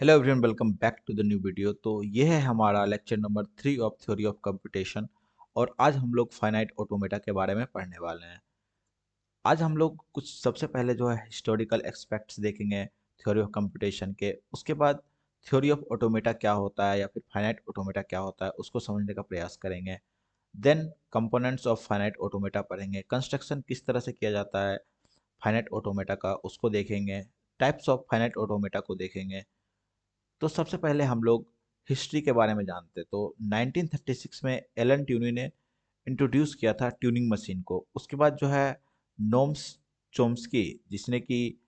Hello everyone, welcome back to the new video. तो ये है हमारा lecture number 3 of theory of computation. और आज हम लोग फाइनाइट ऑटोमेटा के बारे में पढ़ने वाले हैं। आज हम लोग कुछ सबसे पहले जो है हिस्टोरिकल एस्पेक्ट्स देखेंगे थ्योरी ऑफ कंप्यूटेशन के। उसके बाद थ्योरी ऑफ ऑटोमेटा क्या होता है या फिर फाइनाइट ऑटोमेटा क्या होता है उसको समझने का प्रयास करेंगे। Then components of finite automata पढ़ेंगे, कंस्ट्रक्शन किस तरह से किया जाता है फाइनाइट ऑटोमेटा का उसको देखेंगे, टाइप्स ऑफ फाइनाइट ऑटोमेटा को देखेंगे। तो सबसे पहले हम लोग हिस्ट्री के बारे में जानते हैं। तो 1936 में एलन ट्यूनी ने इंट्रोड्यूस किया था ट्यूनिंग मशीन को। उसके बाद जो है नोम्स चोम्स्की, जिसने कि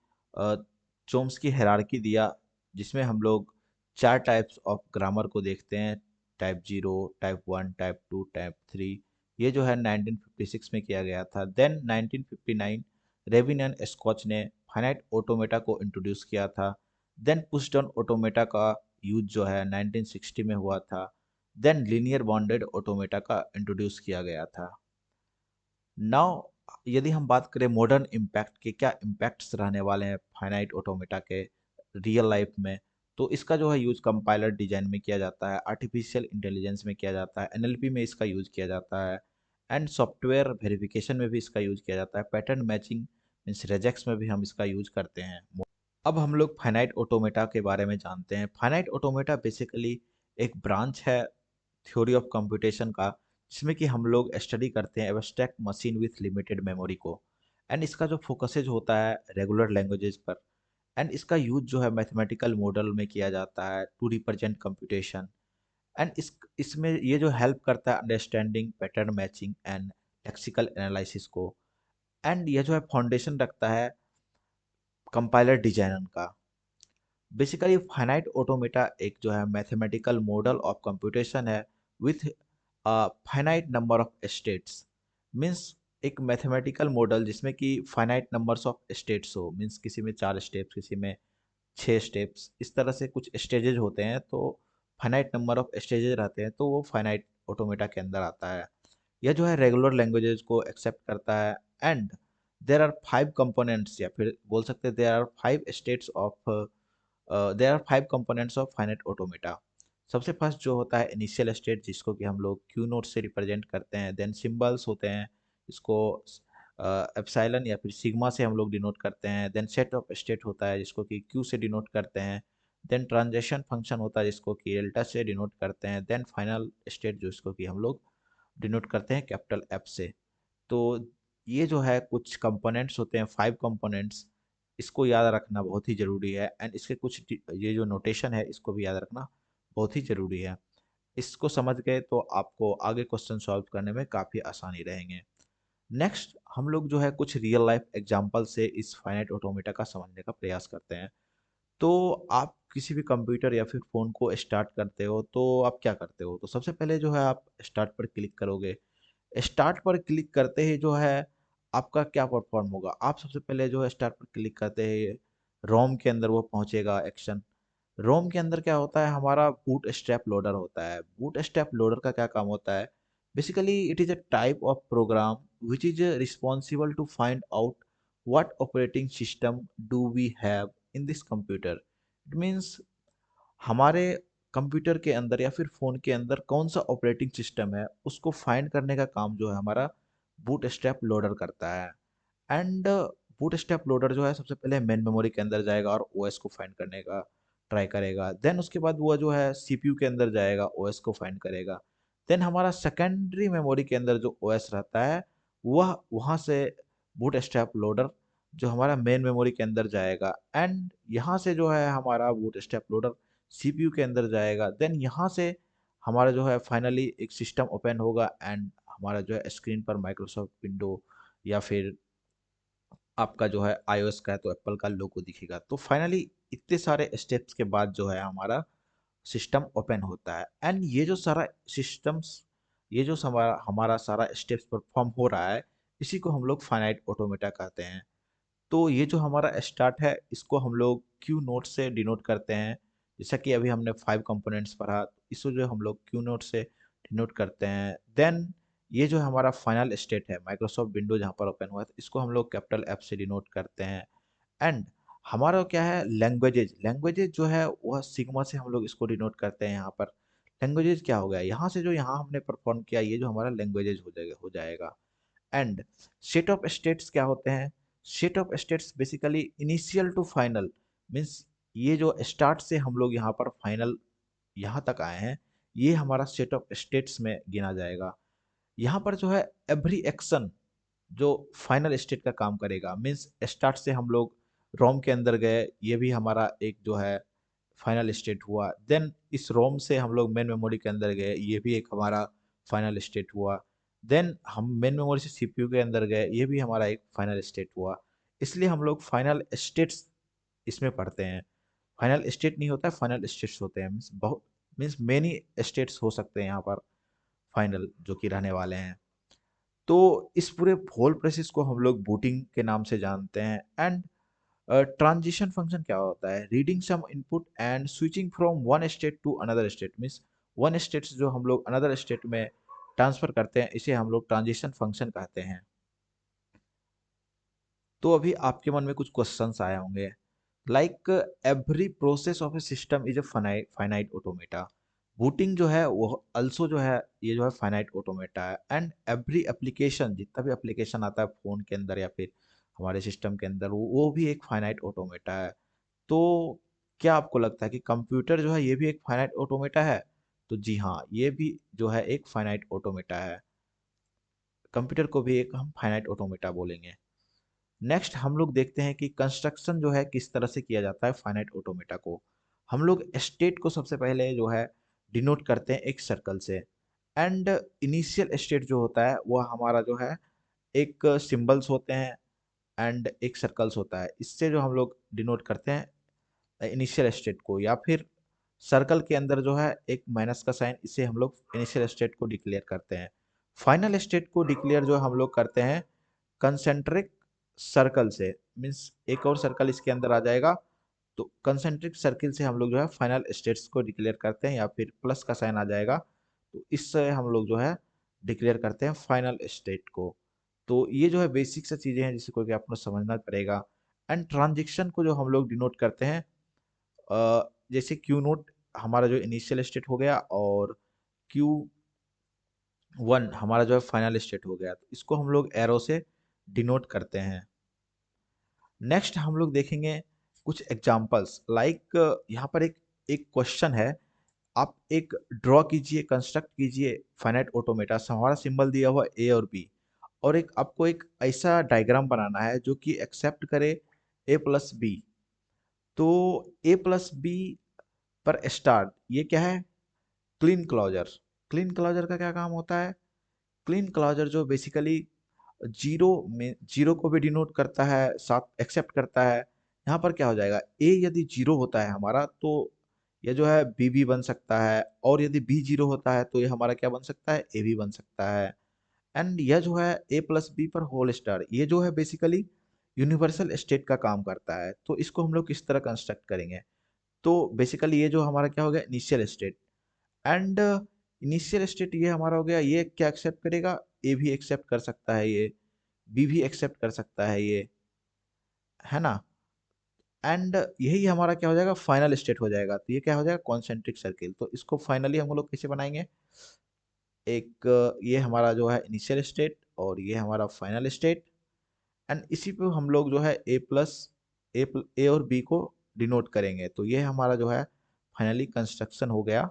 चोम्स्की हायरार्की दिया, जिसमें हम लोग चार टाइप्स ऑफ ग्रामर को देखते हैं: type zero, type one, type two, type three. ये जो है 1956 में किया गया था। देन 1959 रेविन एंड स्कॉच ने फाइनाइट ऑटोमेटा को इंट्रोड्यूस किया था। देन पुश डाउन ऑटोमेटा का यूज जो है 1960 में हुआ था। देन लीनियर बाउंडेड ऑटोमेटा का इंट्रोड्यूस किया गया था। नाउ यदि हम बात करें मॉडर्न इम्पैक्ट के, क्या इम्पैक्ट्स रहने वाले हैं फाइनाइट ऑटोमेटा के रियल लाइफ में, तो इसका जो है यूज कंपाइलर डिजाइन में किया जाता है, आर्टिफिशियल इंटेलिजेंस में किया जाता है, एनएलपी में इसका यूज किया जाता है, एंड सॉफ्टवेयर वेरिफिकेशन में भी इसका यूज किया जाता है, पैटर्न मैचिंग मीन्स रेजेक्स में भी हम इसका यूज करते हैं। अब हम लोग फाइनाइट ऑटोमेटा के बारे में जानते हैं। फाइनाइट ऑटोमेटा बेसिकली एक ब्रांच है थ्योरी ऑफ कंप्यूटेशन का, जिसमें कि हम लोग स्टडी करते हैं abstract machine with limited memory को। एंड इसका जो फोकसेज होता है रेगुलर लैंग्वेजेस पर। एंड इसका यूज जो है मैथमेटिकल मॉडल में किया जाता है टू रिप्रेजेंट कंप्यूटेशन। एंड इसमें ये जो हेल्प करता है understanding pattern matching and lexical analysis को। एंड ये जो है फाउंडेशन रखता है कंपाइलर डिजाइन का। बेसिकली फाइनाइट ऑटोमेटा एक जो है मैथमेटिकल मॉडल ऑफ कंप्यूटेशन है with finite number of states. Means एक मैथमेटिकल मॉडल जिसमें कि फाइनाइट नंबर्स ऑफ स्टेट्स हो, मीन्स किसी में 4 स्टेप्स, किसी में 6 स्टेप्स, इस तरह से कुछ स्टेजेज होते हैं। तो फाइनाइट नंबर ऑफ स्टेजेज रहते हैं, तो वो फाइनाइट ऑटोमेटा के अंदर आता है। यह जो है रेगुलर लैंग्वेजेस को एक्सेप्ट करता है। एंड देर आर 5 कंपोनेंट्स, या फिर बोल सकते हैं there are 5 states of there are 5 components of finite automata. सबसे फर्स्ट जो होता है इनिशियल स्टेट, जिसको कि हम लोग क्यू नोट से रिप्रेजेंट करते हैं। देन सिंबल्स होते हैं, इसको एप्सिलॉन या फिर सिग्मा से हम लोग डिनोट करते हैं। देन सेट ऑफ स्टेट होता है, जिसको कि क्यू से डिनोट करते हैं। देन ट्रांजेक्शन फंक्शन होता है, जिसको कि डेल्टा से डिनोट करते हैं। देन फाइनल स्टेट, जो इसको कि हम लोग डिनोट करते हैं कैपिटल एफ से। तो ये जो है कुछ कंपोनेंट्स होते हैं, 5 कंपोनेंट्स। इसको याद रखना बहुत ही ज़रूरी है। एंड इसके कुछ ये जो नोटेशन है इसको भी याद रखना बहुत ही ज़रूरी है। इसको समझ गए तो आपको आगे क्वेश्चन सॉल्व करने में काफ़ी आसानी रहेंगे। नेक्स्ट हम लोग जो है कुछ रियल लाइफ एग्जांपल से इस फाइनाइट ऑटोमेटा का समझने का प्रयास करते हैं। तो आप किसी भी कंप्यूटर या फिर फ़ोन को स्टार्ट करते हो तो आप क्या करते हो? तो सबसे पहले जो है आप स्टार्ट पर क्लिक करोगे। स्टार्ट पर क्लिक करते ही जो है आपका क्या परफॉर्म होगा, आप सबसे पहले जो है स्टार्ट पर क्लिक करते ही रोम के अंदर वो पहुंचेगा एक्शन। रोम के अंदर क्या होता है, हमारा बूट स्ट्रैप लोडर होता है। बूट स्ट्रैप लोडर का क्या काम होता है, basically it is a type of program which is responsible to find out what operating system do we have in this computer. It means हमारे कंप्यूटर के अंदर या फिर फ़ोन के अंदर कौन सा ऑपरेटिंग सिस्टम है उसको फाइंड करने का काम जो है हमारा बूट स्ट्रैप लोडर करता है। एंड बूट स्ट्रैप लोडर जो है सबसे पहले मेन मेमोरी के अंदर जाएगा और ओएस को फाइंड करने का ट्राई करेगा। देन उसके बाद वो जो है सीपीयू के अंदर जाएगा, ओएस को फाइंड करेगा। देन हमारा सेकेंडरी मेमोरी के अंदर जो ओएस रहता है, वह वहाँ से बूट स्ट्रैप लोडर जो हमारा मेन मेमोरी के अंदर जाएगा। एंड यहाँ से जो है हमारा बूट स्ट्रैप लोडर सीपीयू के अंदर जाएगा। देन यहाँ से हमारा जो है फाइनली एक सिस्टम ओपन होगा एंड हमारा जो है स्क्रीन पर माइक्रोसॉफ्ट विंडो या फिर आपका जो है आईओएस का है तो एप्पल का लोगो दिखेगा। तो फाइनली इतने सारे स्टेप्स के बाद जो है हमारा सिस्टम ओपन होता है। एंड ये जो सारा सिस्टम्स, ये जो हमारा हमारा सारा स्टेप्स परफॉर्म हो रहा है, इसी को हम लोग फाइनाइट ऑटोमेटा कहते हैं। तो ये जो हमारा स्टार्ट है इसको हम लोग क्यू नोट से डिनोट करते हैं। जैसा कि अभी हमने 5 कंपोनेंट्स पढ़ा, इसको जो हम लोग क्यू नोट से डिनोट करते हैं। देन ये जो हमारा फाइनल स्टेट है माइक्रोसॉफ्ट विंडो जहाँ पर ओपन हुआ है, इसको हम लोग कैपिटल एफ से डिनोट करते हैं। एंड हमारा क्या है लैंग्वेजेज, लैंग्वेजेज जो है वह सिग्मा से हम लोग इसको डिनोट करते हैं यहाँ पर। लैंग्वेजेज क्या हो गया, यहाँ से जो यहाँ हमने परफॉर्म किया ये जो हमारा लैंग्वेजेज हो जाएगा। एंड सेट ऑफ स्टेट्स क्या होते हैं, set of states basically initial to final, means ये जो स्टार्ट से हम लोग यहाँ पर फाइनल यहाँ तक आए हैं, ये हमारा सेट ऑफ स्टेट्स में गिना जाएगा। यहाँ पर जो है एवरी एक्शन जो फाइनल स्टेट का काम करेगा, मीन्स स्टार्ट से हम लोग रोम के अंदर गए, ये भी हमारा एक जो है फाइनल स्टेट हुआ। देन इस रोम से हम लोग मेन मेमोरी के अंदर गए, ये भी एक हमारा फाइनल स्टेट हुआ। देन हम मेन मेमोरी से सीपीयू के अंदर गए, ये भी हमारा एक फाइनल स्टेट हुआ। इसलिए हम लोग फाइनल स्टेट्स इसमें पढ़ते हैं। फाइनल स्टेट नहीं होता है, फाइनल स्टेट्स होते हैं, मीन्स बहुत, मीन्स मेनी स्टेट्स हो सकते हैं यहाँ पर फाइनल जो कि रहने वाले हैं। तो इस पूरे होल प्रोसेस को हम लोग बूटिंग के नाम से जानते हैं। एंड ट्रांजिशन फंक्शन क्या होता है, reading some input and switching from one state to another state, means one state जो हम लोग अनदर स्टेट में ट्रांसफर करते हैं, इसे हम लोग ट्रांजिशन फंक्शन कहते हैं। तो अभी आपके मन में कुछ क्वेश्चंस आए होंगे, like every process of A system is a finite automata. Booting जो है वो अल्सो जो है ये जो है फाइनाइट ऑटोमेटा है। एंड एवरी एप्लीकेशन, जितना भी एप्लीकेशन आता है फोन के अंदर या फिर हमारे सिस्टम के अंदर, वो भी एक फाइनाइट ऑटोमेटा है। तो क्या आपको लगता है कि कंप्यूटर जो है ये भी एक फाइनाइट ऑटोमेटा है? तो जी हाँ, ये भी जो है एक फाइनाइट ऑटोमेटा है। कंप्यूटर को भी एक हम फाइनाइट ऑटोमेटा बोलेंगे। नेक्स्ट हम लोग देखते हैं कि कंस्ट्रक्शन जो है किस तरह से किया जाता है फाइनाइट ऑटोमेटा को। हम लोग स्टेट को सबसे पहले जो है डिनोट करते हैं एक सर्कल से। एंड इनिशियल स्टेट जो होता है वह हमारा जो है एक सिंबल्स होते हैं एंड एक सर्कल्स होता है, इससे जो हम लोग डिनोट करते हैं इनिशियल स्टेट को। या फिर सर्कल के अंदर जो है एक माइनस का साइन, इसे हम लोग इनिशियल स्टेट को डिक्लेयर करते हैं। फाइनल स्टेट को डिक्लेयर जो हम लोग करते हैं कंसेंट्रिक सर्कल से, मीन्स एक और सर्कल इसके अंदर आ जाएगा, तो कंसेंट्रिक सर्किल से हम लोग जो है फाइनल स्टेट्स को डिक्लेयर करते हैं, या फिर प्लस का साइन आ जाएगा तो इससे हम लोग जो है डिक्लेयर करते हैं फाइनल स्टेट को। तो ये जो है बेसिक सा चीज़ें हैं जिसको कि आपको समझना पड़ेगा। एंड ट्रांजिशन को जो हम लोग डिनोट करते हैं जैसे क्यू नोट हमारा जो इनिशियल स्टेट हो गया, और क्यू वन हमारा जो है फाइनल स्टेट हो गया, तो इसको हम लोग एरो से डिनोट करते हैं। नेक्स्ट हम लोग देखेंगे कुछ एग्जांपल्स, लाइक यहाँ पर एक एक क्वेश्चन है। आप एक ड्रॉ कीजिए, कंस्ट्रक्ट कीजिए फाइनाइट ऑटोमेटा, हमारा सिंबल दिया हुआ ए और बी, और एक आपको एक ऐसा डायग्राम बनाना है जो कि एक्सेप्ट करे ए प्लस बी। तो ए प्लस बी पर स्टार्ट ये क्या है, क्लीन क्लोजर। क्लीन क्लोजर का क्या काम होता है, क्लीन क्लोजर जो बेसिकली जीरो में जीरो को भी डिनोट करता है, साथ एक्सेप्ट करता है। यहाँ पर क्या हो जाएगा, ए यदि जीरो होता है हमारा तो ये जो है बी भी बन सकता है, और यदि बी जीरो होता है तो ये हमारा क्या बन सकता है, ए भी बन सकता है। एंड यह जो है ए प्लस बी पर होल स्टार, ये जो है बेसिकली यूनिवर्सल स्टेट का काम करता है। तो इसको हम लोग किस तरह कंस्ट्रक्ट करेंगे, तो बेसिकली ये जो हमारा क्या हो गया initial state. And initial state ये हमारा हो गया, ये क्या एक्सेप्ट करेगा, ए भी एक्सेप्ट कर सकता है, ये बी भी एक्सेप्ट कर सकता है, ये है ना। एंड यही हमारा क्या हो जाएगा फाइनल स्टेट हो जाएगा, तो ये क्या हो जाएगा कॉन्सेंट्रिक सर्किल। तो इसको फाइनली हम लोग कैसे बनाएंगे, एक ये हमारा जो है इनिशियल स्टेट और ये हमारा फाइनल स्टेट। एंड इसी पे हम लोग जो है ए प्लस ए और बी को डिनोट करेंगे, तो ये हमारा जो है फाइनली कंस्ट्रक्शन हो गया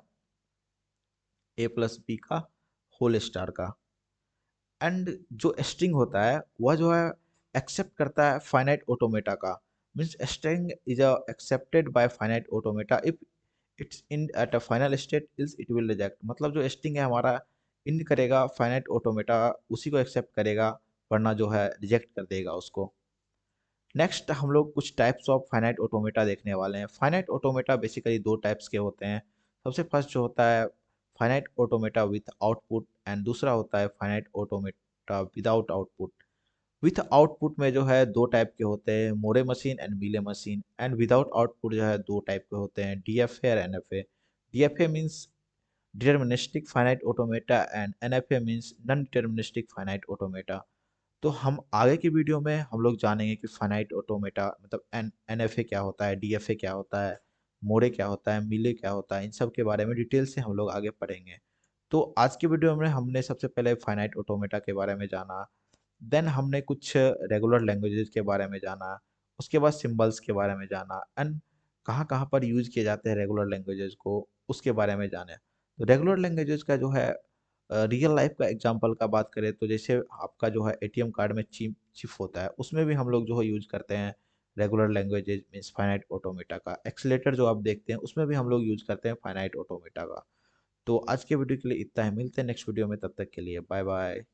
ए प्लस बी का होल स्टार का। एंड जो स्ट्रिंग होता है वह जो है एक्सेप्ट करता है फाइनाइट ऑटोमेटा का, means string is accepted by finite automata if it's in at a final state is it will reject. मतलब जो स्ट्रिंग है हमारा इन करेगा फाइनाइट ऑटोमेटा, उसी को एक्सेप्ट करेगा, वरना जो है रिजेक्ट कर देगा उसको। नेक्स्ट हम लोग कुछ टाइप्स ऑफ फाइनाइट ऑटोमेटा देखने वाले हैं। फाइनाइट ऑटोमेटा बेसिकली दो टाइप्स के होते हैं। सबसे फर्स्ट जो होता है finite automata with output, and दूसरा होता है finite automata without output. With output में जो है दो टाइप के होते हैं, Moore machine and Mealy machine. And without output जो है दो टाइप के होते हैं, डीएफए और NFA. DFA means deterministic finite automata and NFA means non deterministic finite automata. तो हम आगे की वीडियो में हम लोग जानेंगे कि फाइनाइट ऑटोमेटा मतलब एनएफए क्या होता है, डीएफए क्या होता है, मोडे क्या होता है, मिले क्या होता है, इन सब के बारे में डिटेल से हम लोग आगे पढ़ेंगे। तो आज की वीडियो में हमने सबसे पहले फाइनाइट ऑटोमेटा के बारे में जाना, देन हमने कुछ रेगुलर लैंग्वेजेस के बारे में जाना, उसके बाद सिंबल्स के बारे में जाना एंड कहाँ कहाँ पर यूज किए जाते हैं रेगुलर लैंग्वेजेस को, उसके बारे में जाने। तो रेगुलर लैंग्वेजेस का जो है रियल लाइफ का एग्जांपल का बात करें तो जैसे आपका जो है एटीएम कार्ड में चिप चिप होता है, उसमें भी हम लोग जो है यूज करते हैं regular languages means finite automata का। एक्सीलेटर जो आप देखते हैं उसमें भी हम लोग यूज करते हैं फाइनाइट ऑटोमेटा का। तो आज के वीडियो के लिए इतना ही, मिलते हैं नेक्स्ट वीडियो में, तब तक के लिए बाय बाय।